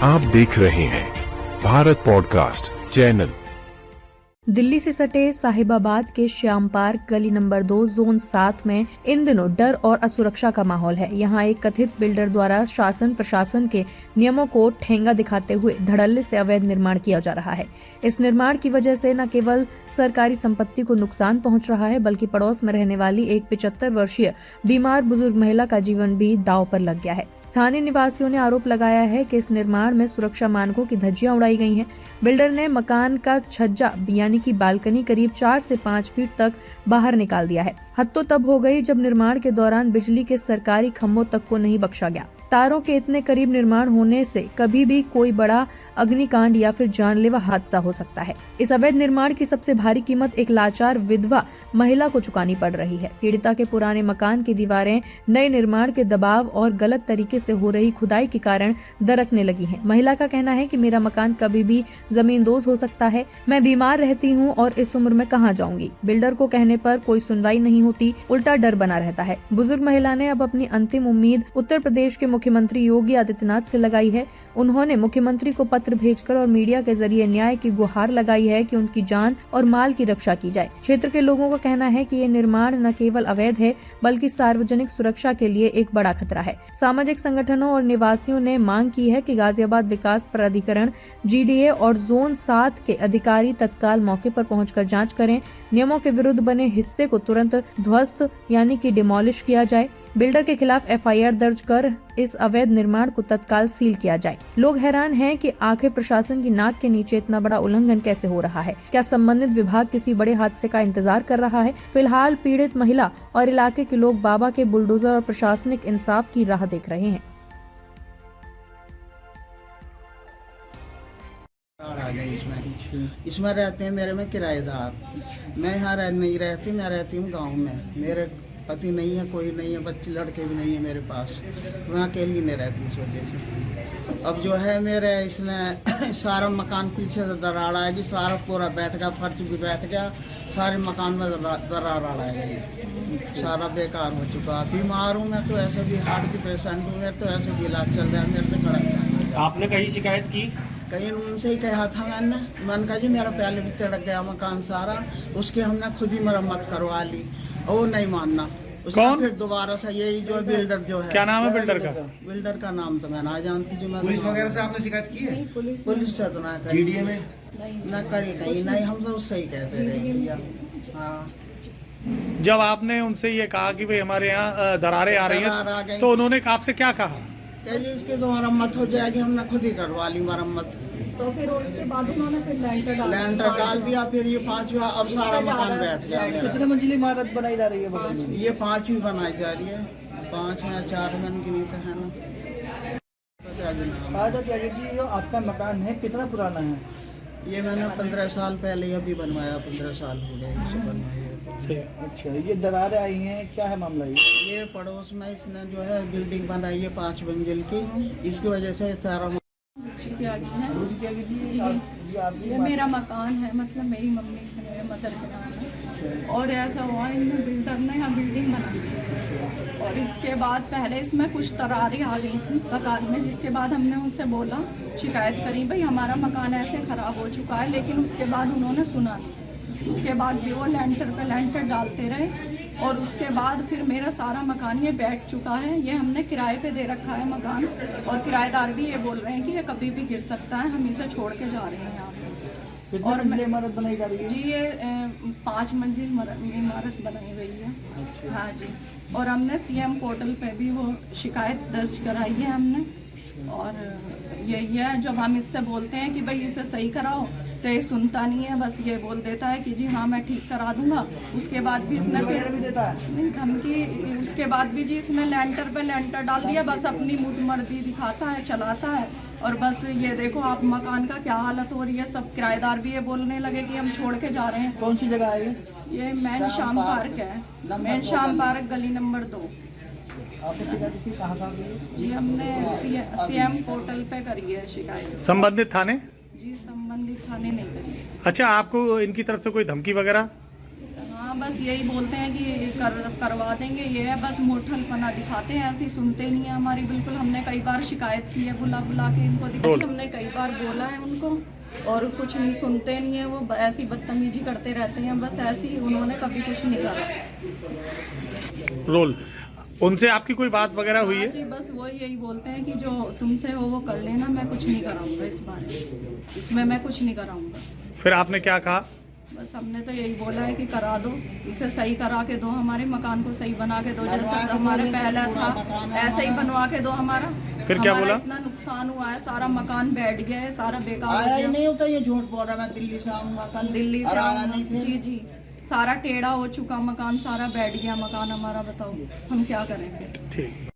आप देख रहे हैं भारत पॉडकास्ट चैनल। दिल्ली से सटे साहिबाबाद के श्याम पार्क गली नंबर 2 जोन 7 में इन दिनों डर और असुरक्षा का माहौल है। यहां एक कथित बिल्डर द्वारा शासन प्रशासन के नियमों को ठेंगा दिखाते हुए धड़ल्ले से अवैध निर्माण किया जा रहा है। इस निर्माण की वजह से न केवल सरकारी संपत्ति को नुकसान पहुंच रहा है, बल्कि पड़ोस में रहने वाली एक 75 वर्षीय बीमार बुजुर्ग महिला का जीवन भी दांव पर लग गया है। स्थानीय निवासियों ने आरोप लगाया है कि इस निर्माण में सुरक्षा मानकों की धज्जियां उड़ाई गई हैं। बिल्डर ने मकान का छज्जा यानी कि बालकनी करीब 4 से 5 फीट तक बाहर निकाल दिया है। हद तो तब हो गई जब निर्माण के दौरान बिजली के सरकारी खंभों तक को नहीं बख्शा गया। तारों के इतने करीब निर्माण होने से कभी भी कोई बड़ा अग्निकांड या फिर जानलेवा हादसा हो सकता है। इस अवैध निर्माण की सबसे भारी कीमत एक लाचार विधवा महिला को चुकानी पड़ रही है। पीड़िता के पुराने मकान की दीवारें नए निर्माण के दबाव और गलत तरीके से हो रही खुदाई के कारण दरकने लगी हैं। महिला का कहना है कि मेरा मकान कभी भी जमींदोज हो सकता है। मैं बीमार रहती हूँ और इस उम्र में कहाँ जाऊंगी। बिल्डर को कहने पर कोई सुनवाई नहीं होती, उल्टा डर बना रहता है। बुजुर्ग महिला ने अब अपनी अंतिम उम्मीद उत्तर प्रदेश के मुख्यमंत्री योगी आदित्यनाथ से लगाई है। उन्होंने मुख्यमंत्री को पत्र भेजकर और मीडिया के जरिए न्याय की गुहार लगाई है कि उनकी जान और माल की रक्षा की जाए। क्षेत्र के लोगों का कहना है कि ये निर्माण न केवल अवैध है, बल्कि सार्वजनिक सुरक्षा के लिए एक बड़ा खतरा है। सामाजिक संगठनों और निवासियों ने मांग की है कि गाजियाबाद विकास प्राधिकरण, GDA और जोन 7 के अधिकारी तत्काल मौके पर पहुंचकर जांच करें। नियमों के विरुद्ध बने हिस्से को तुरंत ध्वस्त यानी कि डिमोलिश किया जाए। बिल्डर के खिलाफ FIR दर्ज कर इस अवैध निर्माण को तत्काल सील किया जाए। लोग हैरान हैं कि आखिर प्रशासन की नाक के नीचे इतना बड़ा उल्लंघन कैसे हो रहा है। क्या संबंधित विभाग किसी बड़े हादसे का इंतजार कर रहा है? फिलहाल पीड़ित महिला और इलाके के लोग बाबा के बुलडोजर और प्रशासनिक इंसाफ की राह देख रहे हैं। इसमें रहते हैं मेरे में किराएदार। मैं यहाँ नहीं रहती, मैं रहती हूँ गांव में। मेरे पति नहीं है, कोई नहीं है, बच्चे लड़के भी नहीं है मेरे पास। मैं अकेली नहीं रहती इस वजह से। अब जो है मेरे इसने सारा मकान पीछे से दरार आएगी, सारा पूरा बैठ गया, फर्श भी बैठ गया, सारे मकान में दरार आएगी, सारा बेकार हो चुका। बीमार हूँ मैं, तो ऐसे भी हार्ट की पेशेंट हूँ, मेरे तो ऐसे भी इलाज चल रहा है, मेरे से खड़ा। आपने कहीं शिकायत की? कहीं उनसे ही कहा था मैंने कहा जी मेरा पहले भी तिड़क गया मकान सारा, उसकी हमने खुद ही मरम्मत करवा ली, वो नहीं मानना। कौन? फिर दोबारा से यही जो बिल्डर जो है। क्या नाम है बिल्डर का? बिल्डर का नाम तो मैं ना जानती जी। मैं पुलिस वगैरह से आपने शिकायत की है? पुलिस से तो ना करी, GDA में ना करी कहीं नहीं, हम तो उससे ही कहते रहे। हाँ, जब आपने उनसे ये कहा कि भाई हमारे यहाँ दरारें आ रही हैं, तो उन्होंने आपसे क्या कहा? जी इसकी तो मरम्मत हो जाएगी, हमने खुद ही करवा ली मरम्मत। तो फिर उसके बाद उन्होंने फिर लैंटर डाल दिया, फिर ये 5वां अब सारा मकान बैठ गया। कितने मंजिली इमारत बनाई जा रही है? ये 5वीं बनाई जा रही है, 5 या 4 में गिनी तो है ना। जी जो आपका मकान है कितना पुराना है? ये मैंने 15 साल पहले अभी बनवाया, 15 साल हो गए इसको बनवाए। अच्छा, ये दरारें आई हैं, क्या है मामला? ये पड़ोस में इसने जो है बिल्डिंग बनाई है 5 मंजिल की, इसकी वजह से सारा ये मेरा मकान है, मतलब मेरी मम्मी मेरे मदर के नाम है। और ऐसा हुआ इनमें बिल्डर ने यहाँ बिल्डिंग बनाई और इसके बाद पहले इसमें कुछ दरारें आ गई थी मकान में, जिसके बाद हमने उनसे बोला, शिकायत करी भाई हमारा मकान ऐसे ख़राब हो चुका है, लेकिन उसके बाद उन्होंने सुना। उसके बाद भी वो लेंटर पे लेंटर डालते रहे और उसके बाद फिर मेरा सारा मकान ये बैठ चुका है। ये हमने किराए पे दे रखा है मकान और किराएदार भी ये बोल रहे हैं कि ये कभी भी गिर सकता है, हम इसे छोड़ के जा रहे हैं यहाँ से। और इमारत बनाई जा रही है जी? ये 5 मंजिल इमारत बनाई गई है। अच्छा। हाँ जी, और हमने CM पोर्टल पे भी वो शिकायत दर्ज कराई है हमने। और यही है, जब हम इससे बोलते हैं कि भाई इसे सही कराओ तो ये सुनता नहीं है, बस ये बोल देता है कि जी हाँ मैं ठीक करा दूंगा। उसके बाद भी इसने फिर नहीं धमकी, उसके बाद भी जी इसने लेंटर पे लेंटर डाल दिया, बस अपनी मुर्दी दिखाता है, चलाता है। और बस ये देखो आप मकान का क्या हालत हो रही है। सब किराएदार भी ये बोलने लगे कि हम छोड़ के जा रहे हैं। कौन सी जगह है ये मेन श्याम पार्क है, मेन श्याम पार्क गली नंबर 2। आपने शिकायत की कहाँ जी? हमने CM पोर्टल पे करी है शिकायत। संबंधित थाने? जी संबंधित थाने नहीं करी। अच्छा, आपको इनकी तरफ से कोई धमकी वगैरह? हाँ बस यही बोलते हैं कि करवा देंगे, ये है बस मोठलपना दिखाते हैं, ऐसी सुनते नहीं है हमारी बिल्कुल। हमने कई बार शिकायत की है, बुला के इनको दिखाई, हमने कई बार बोला है उनको और कुछ नहीं सुनते नहीं है, वो ऐसी बदतमीजी करते रहते हैं, बस ऐसी उन्होंने कभी कुछ नहीं करा। रोल उनसे आपकी कोई बात वगैरह हुई है? जी बस वो यही बोलते हैं कि जो तुमसे हो वो कर लेना, मैं कुछ नहीं कराऊंगा इस बार, इसमें मैं कुछ नहीं कराऊंगा। फिर आपने क्या कहा? बस हमने तो यही बोला है कि करा दो, इसे सही करा के दो, हमारे मकान को सही बना के दो, जैसा हमारे पहला था ऐसे ही बनवा के दो हमारा। फिर क्या बोला? इतना नुकसान हुआ है, सारा मकान बैठ गया है, सारा बेकार आया ही नहीं होता, ये झूठ बोल रहा है, मैं दिल्ली से आऊंगा कल, दिल्ली से आया नहीं फिर। जी सारा टेढ़ा हो चुका मकान, सारा बैठ गया मकान हमारा, बताओ हम क्या करें फिर। ठीक।